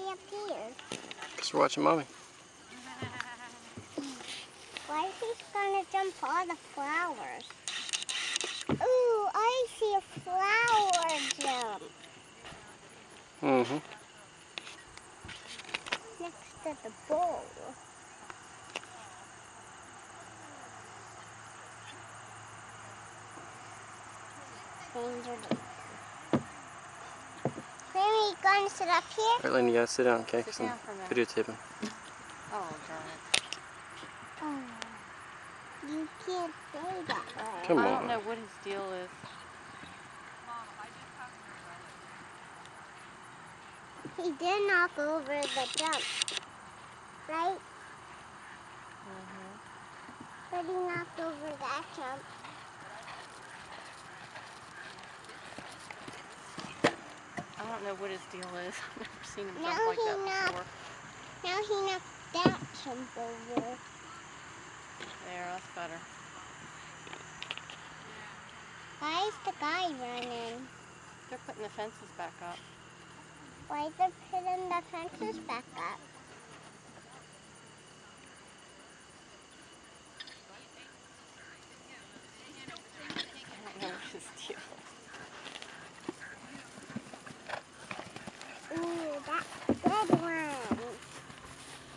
way up here? Just watching Mommy. Why is he gonna jump all the flowers? Ooh, I see a flower jump. Mm-hmm. Next to the bowl. Danger. Maybe you gonna sit up here? Alright, Lynn, you gotta sit down, okay? Sit down for a minute. Videotaping. Oh, darn it. Oh, you can't say that way. Come I on. don't know what his deal is. He did knock over the jump, right? But he knocked over that jump. I don't know what his deal is. I've never seen him Now jump like he that before. Now he knocked that jump over. There, that's better. Why is the guy running? They're putting the fences back up. Why is they putting the fences back up? I don't know what his deal is. Ooh, that's a good one.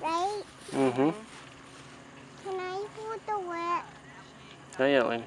Right? Mm-hmm. Can I hold the wet? Not yet, Lynn.